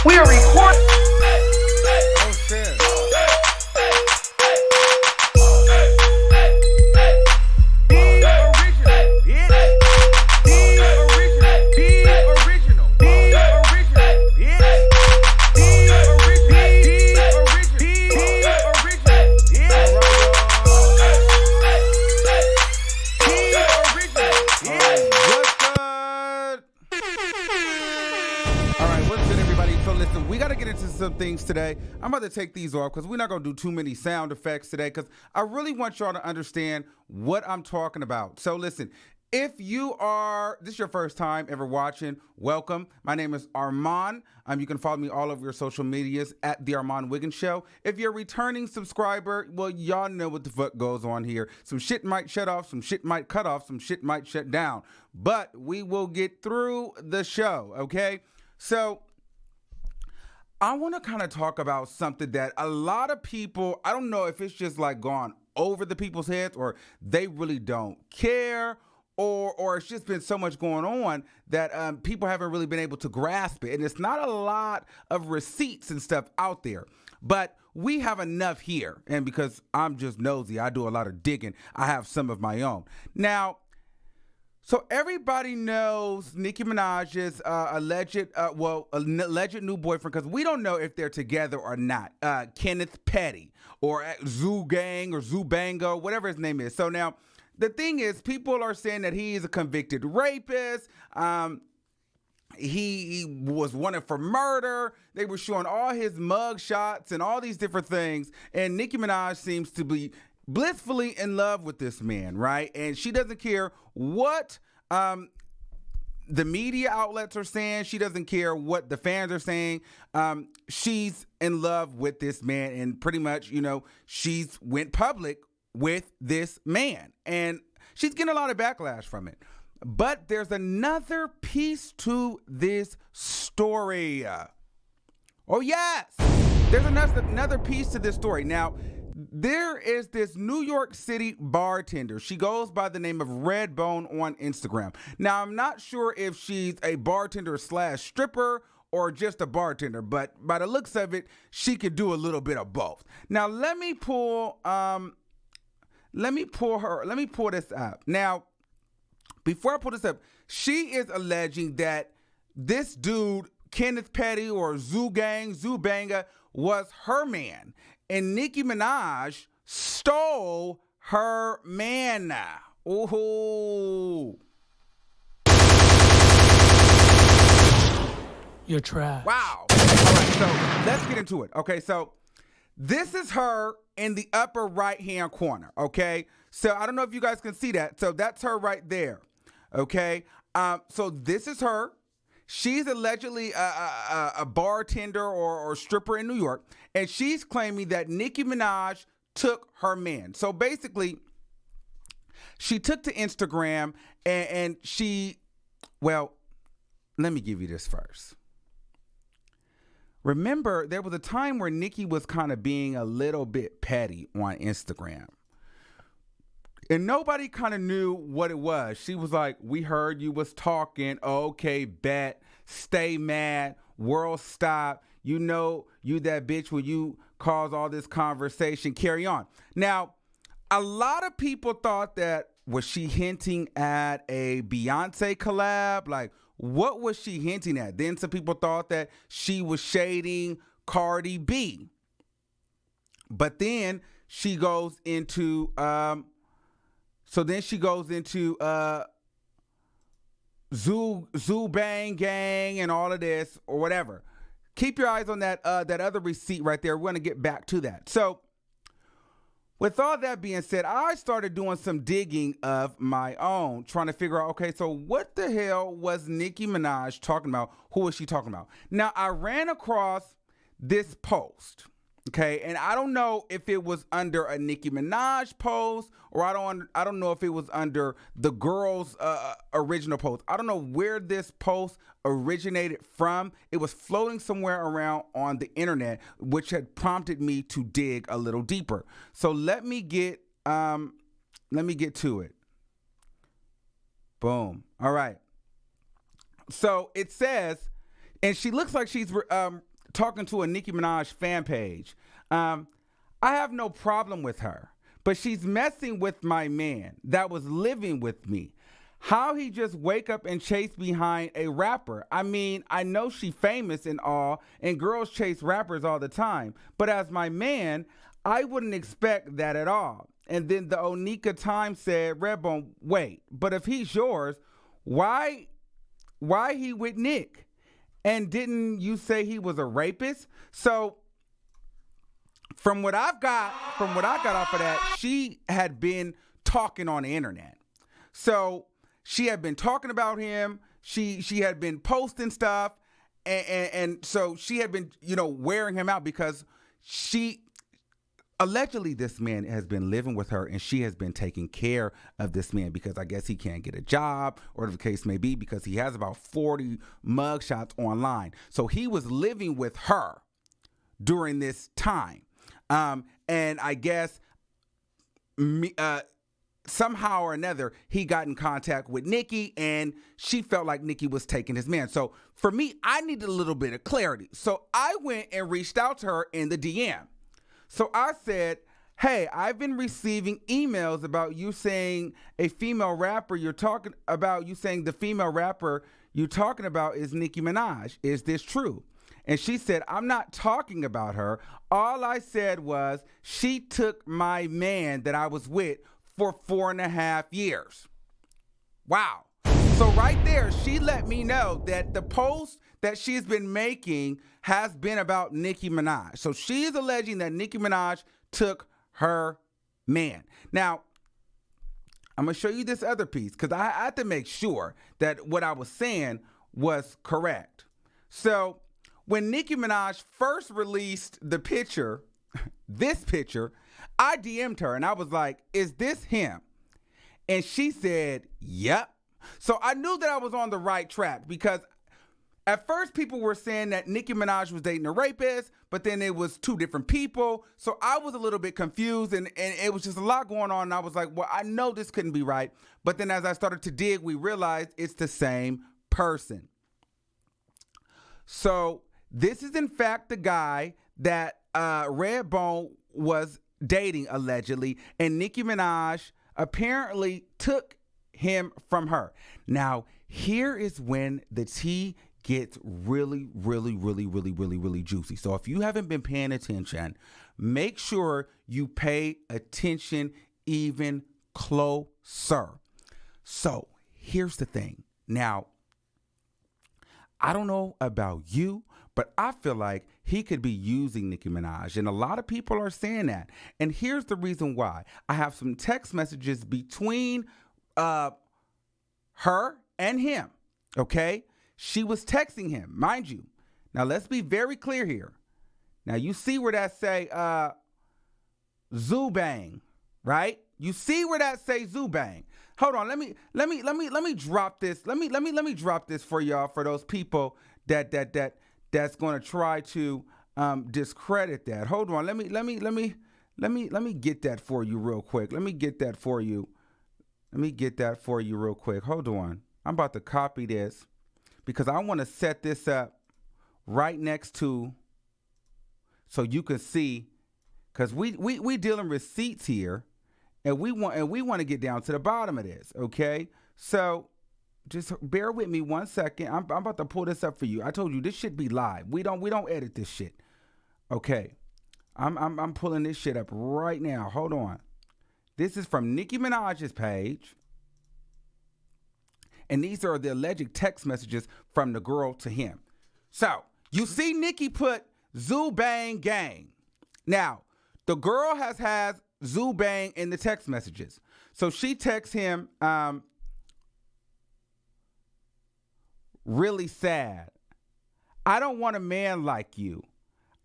We are recording. Oh shit. Some things today. I'm about to take these off because we're not going to do too many sound effects today because I really want y'all to understand what I'm talking about. So listen, if this is your first time ever watching, welcome. My name is Armon. You can follow me all over your social medias at the Armon Wiggins Show. If you're a returning subscriber, well, y'all know what the fuck goes on here. Some shit might shut off, some shit might cut off, some shit might shut down, but we will get through the show, okay? So I want to kind of talk about something that a lot of people, I don't know if it's just like gone over the people's heads or they really don't care or it's just been so much going on that people haven't really been able to grasp it. And it's not a lot of receipts and stuff out there, but we have enough here. And because I'm just nosy, I do a lot of digging. I have some of my own. Now, so everybody knows Nicki Minaj's alleged new boyfriend, because we don't know if they're together or not, Kenneth Petty or Zoo Gang or Zoo Bango, whatever his name is. So now the thing is, people are saying that he is a convicted rapist. He was wanted for murder. They were showing all his mug shots and all these different things. And Nicki Minaj seems to be blissfully in love with this man, right? And she doesn't care what the media outlets are saying. She doesn't care what the fans are saying. She's in love with this man, and pretty much, she's went public with this man, and she's getting a lot of backlash from it. But there's another piece to this story. Oh yes, there's another piece to this story. Now, there is this New York City bartender. She goes by the name of Redbone on Instagram. Now, I'm not sure if she's a bartender / stripper or just a bartender, but by the looks of it, she could do a little bit of both. Now, let me pull this up. Now, before I pull this up, she is alleging that this dude, Kenneth Petty or Zoo Gang, Zoo Banga, was her man. And Nicki Minaj stole her man. Ooh. You're trash. Wow. All right, so let's get into it. Okay, so this is her in the upper right-hand corner, okay? So I don't know if you guys can see that. So that's her right there, okay? So this is her. She's allegedly a bartender or stripper in New York, and she's claiming that Nicki Minaj took her man. So basically, she took to Instagram and let me give you this first. Remember, there was a time where Nicki was kind of being a little bit petty on Instagram. And nobody kind of knew what it was. She was like, we heard you was talking. Okay, bet. Stay mad. World stop. You know you that bitch when you cause all this conversation. Carry on. Now, a lot of people thought that, was she hinting at a Beyonce collab? Like, what was she hinting at? Then some people thought that she was shading Cardi B. But then she goes into... Zoo Bang Gang and all of this or whatever. Keep your eyes on that other receipt right there. We're going to get back to that. So with all that being said, I started doing some digging of my own, trying to figure out, okay, so what the hell was Nicki Minaj talking about? Who was she talking about? Now, I ran across this post. Okay, and I don't know if it was under a Nicki Minaj post or I don't know if it was under the girl's original post. I don't know where this post originated from. It was floating somewhere around on the internet, which had prompted me to dig a little deeper. So let me get to it. Boom. All right. So it says, and she looks like she's talking to a Nicki Minaj fan page. I have no problem with her, but she's messing with my man that was living with me. How he just wake up and chase behind a rapper? I mean, I know she famous and all, and girls chase rappers all the time, but as my man, I wouldn't expect that at all. And then the Onika Times said, Redbone, wait, but if he's yours, why he with Nick? And didn't you say he was a rapist? So from what I got off of that, she had been talking on the internet. So she had been talking about him. She had been posting stuff, and so she had been, wearing him out because allegedly this man has been living with her, and she has been taking care of this man because I guess he can't get a job, or the case may be, because he has about 40 mugshots online. So he was living with her during this time. And I guess somehow or another, he got in contact with Nicki, and she felt like Nicki was taking his man. So for me, I needed a little bit of clarity. So I went and reached out to her in the DM. So I said, hey, I've been receiving emails about you saying a female rapper you're talking about, you saying the female rapper you're talking about is Nicki Minaj. Is this true? And she said, I'm not talking about her. All I said was she took my man that I was with for 4.5 years. Wow. So right there, she let me know that the post that she's been making has been about Nicki Minaj. So she is alleging that Nicki Minaj took her man. Now, I'm going to show you this other piece because I had to make sure that what I was saying was correct. So when Nicki Minaj first released the picture, this picture, I DM'd her and I was like, is this him? And she said, yep. So I knew that I was on the right track because at first people were saying that Nicki Minaj was dating a rapist, but then it was two different people. So I was a little bit confused and it was just a lot going on. And I was like, well, I know this couldn't be right. But then as I started to dig, we realized it's the same person. So this is in fact the guy that Redbone was dating allegedly, and Nicki Minaj apparently took him from her. Now, here is when the tea gets really, really, really, really, really, really juicy. So if you haven't been paying attention, make sure you pay attention even closer. So here's the thing. Now, I don't know about you, but I feel like he could be using Nicki Minaj, and a lot of people are saying that. And here's the reason why. I have some text messages between her and him, okay? She was texting him, mind you. Now, let's be very clear here. Now, you see where that say Zubang, right? You see where that say Zubang. Hold on, let me drop this. Let me drop this for y'all, for those people that's going to try to discredit that. Hold on, let me get that for you real quick. Let me get that for you real quick. Hold on. I'm about to copy this because I want to set this up right next to so you can see, because we dealing receipts here, and we want to get down to the bottom of this, okay? So just bear with me 1 second. I'm about to pull this up for you. I told you this should be live. We don't edit this shit. Okay. I'm pulling this shit up right now. Hold on. This is from Nicki Minaj's page. And these are the alleged text messages from the girl to him. So you see Nicki put Zubang gang. Now, the girl has Zubang in the text messages. So she texts him, really sad. I don't want a man like you.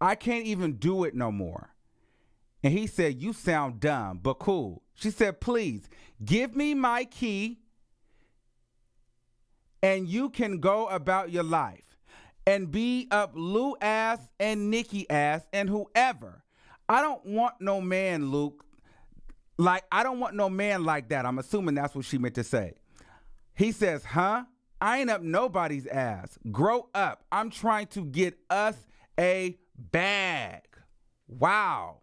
I can't even do it no more. And he said, you sound dumb, but cool. She said, please give me my key and you can go about your life and be up Lou ass and Nicki ass and whoever. I don't want no man, Luke. I don't want no man like that. I'm assuming that's what she meant to say. He says, huh? I ain't up nobody's ass. Grow up. I'm trying to get us a bag. Wow.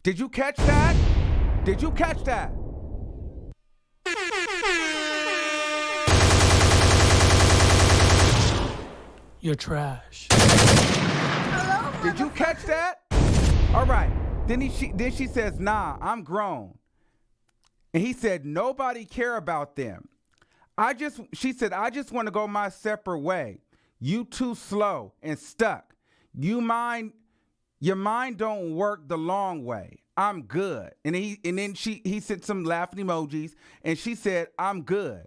Did you catch that? Did you catch that? You're trash. Did you catch that? All right. Then she says, nah, I'm grown. And he said, nobody care about them. She said, I just want to go my separate way. You too slow and stuck. Your mind don't work the long way. I'm good. And then he sent some laughing emojis and she said, I'm good.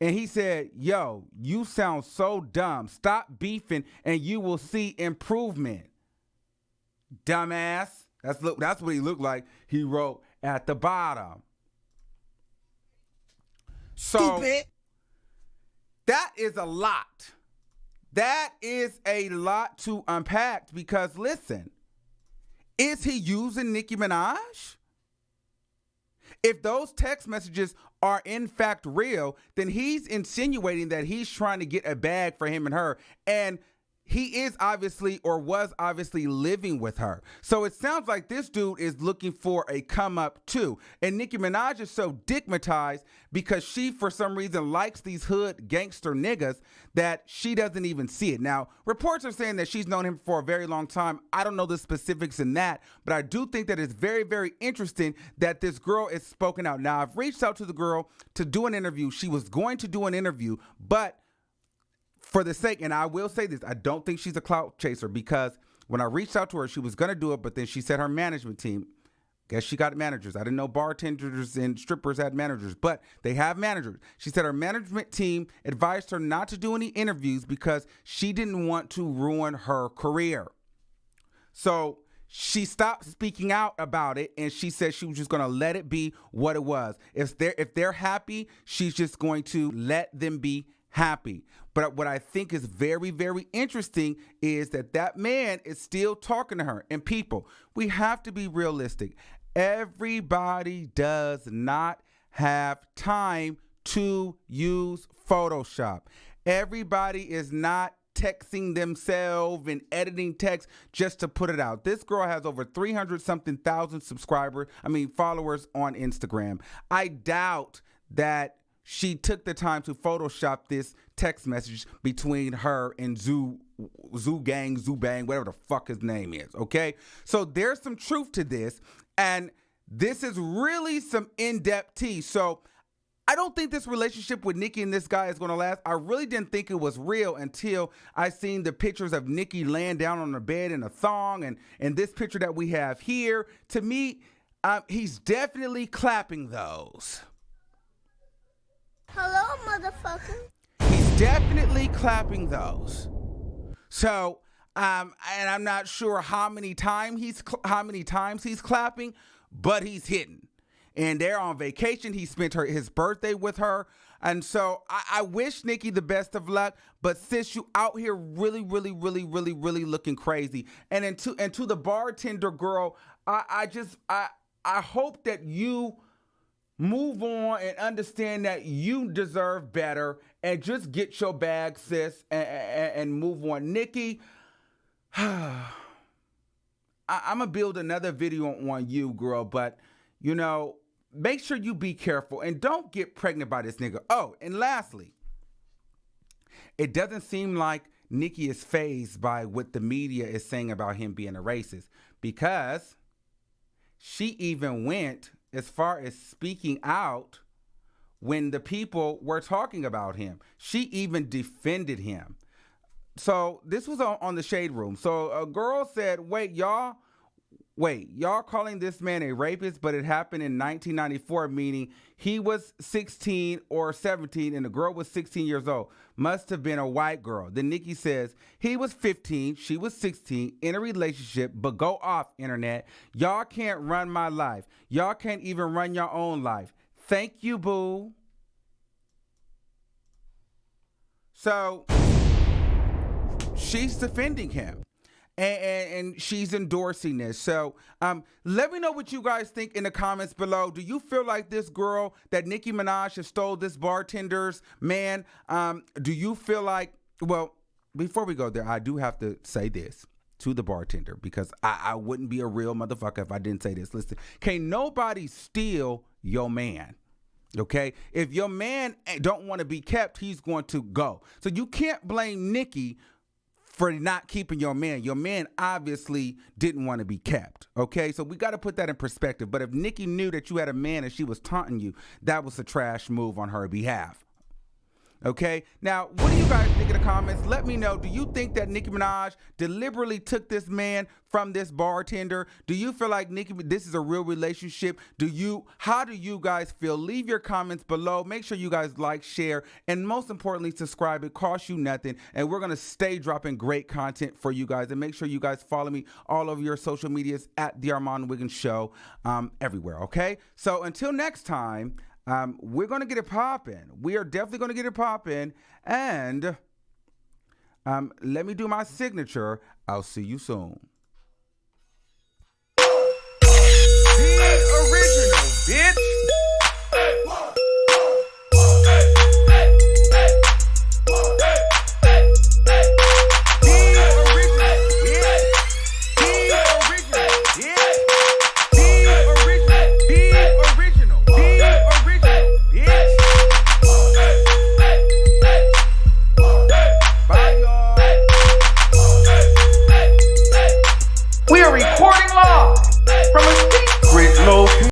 And he said, yo, you sound so dumb. Stop beefing and you will see improvement. Dumbass. That's what he looked like. He wrote at the bottom. So Stupid. That is a lot. That is a lot to unpack because listen, is he using Nicki Minaj? If those text messages are in fact real, then he's insinuating that he's trying to get a bag for him and her. And he is obviously or was obviously living with her. So it sounds like this dude is looking for a come up too. And Nicki Minaj is so digmatized because she for some reason likes these hood gangster niggas that she doesn't even see it. Now, reports are saying that she's known him for a very long time. I don't know the specifics in that, but I do think that it's very, very interesting that this girl is spoken out. Now, I've reached out to the girl to do an interview. She was going to do an interview, but for the sake, and I will say this, I don't think she's a clout chaser because when I reached out to her, she was going to do it, but then she said her management team, guess she got managers. I didn't know bartenders and strippers had managers, but they have managers. She said her management team advised her not to do any interviews because she didn't want to ruin her career. So she stopped speaking out about it, and she said she was just going to let it be what it was. If they're happy, she's just going to let them be happy. But what I think is very, very interesting is that man is still talking to her. And people, we have to be realistic. Everybody does not have time to use Photoshop. Everybody is not texting themselves and editing text just to put it out. This girl has over 300-something thousand followers on Instagram. I doubt that she took the time to Photoshop this text message between her and Zoo Bang, whatever the fuck his name is, okay? So there's some truth to this, and this is really some in-depth tea. So I don't think this relationship with Nicki and this guy is going to last. I really didn't think it was real until I seen the pictures of Nicki laying down on the bed in a thong and this picture that we have here. To me, he's definitely clapping those. Hello, motherfucker. He's definitely clapping those. So, and I'm not sure how many times he's clapping, but he's hitting. And they're on vacation. He spent his birthday with her. And so I wish Nicki the best of luck. But sis, you out here really, really, really, really, really looking crazy. And to the bartender girl, I hope that you move on and understand that you deserve better and just get your bag, sis, and move on. Nicki, I'm going to build another video on you, girl, but, make sure you be careful and don't get pregnant by this nigga. Oh, and lastly, it doesn't seem like Nicki is fazed by what the media is saying about him being a racist because she even went as far as speaking out when the people were talking about him. She even defended him. So this was on the Shade Room. So a girl said, wait, y'all calling this man a rapist, but it happened in 1994, meaning he was 16 or 17 and the girl was 16 years old. Must have been a white girl. Then Nicki says, he was 15, she was 16, in a relationship, but go off, internet. Y'all can't run my life. Y'all can't even run your own life. Thank you, boo. So she's defending him. And she's endorsing this. So let me know what you guys think in the comments below. Do you feel like this girl that Nicki Minaj has stole this bartender's man? Do you feel like, well, before we go there, I do have to say this to the bartender because I wouldn't be a real motherfucker if I didn't say this. Listen, can't nobody steal your man. Okay? If your man don't want to be kept, he's going to go. So you can't blame Nicki for not keeping your man. Your man obviously didn't want to be kept. Okay? So we got to put that in perspective. But if Nicki knew that you had a man and she was taunting you, that was a trash move on her behalf. Okay, now what do you guys think in the comments? Let me know. Do you think that Nicki Minaj deliberately took this man from this bartender? Do you feel like this is a real relationship? How do you guys feel? Leave your comments below. Make sure you guys like, share, and most importantly, subscribe. It costs you nothing, and we're gonna stay dropping great content for you guys. And make sure you guys follow me all over your social medias at the Armon Wiggins Show, everywhere. Okay, so until next time. We're going to get it popping. We are definitely going to get it popping. And let me do my signature. I'll see you soon. The original, bitch.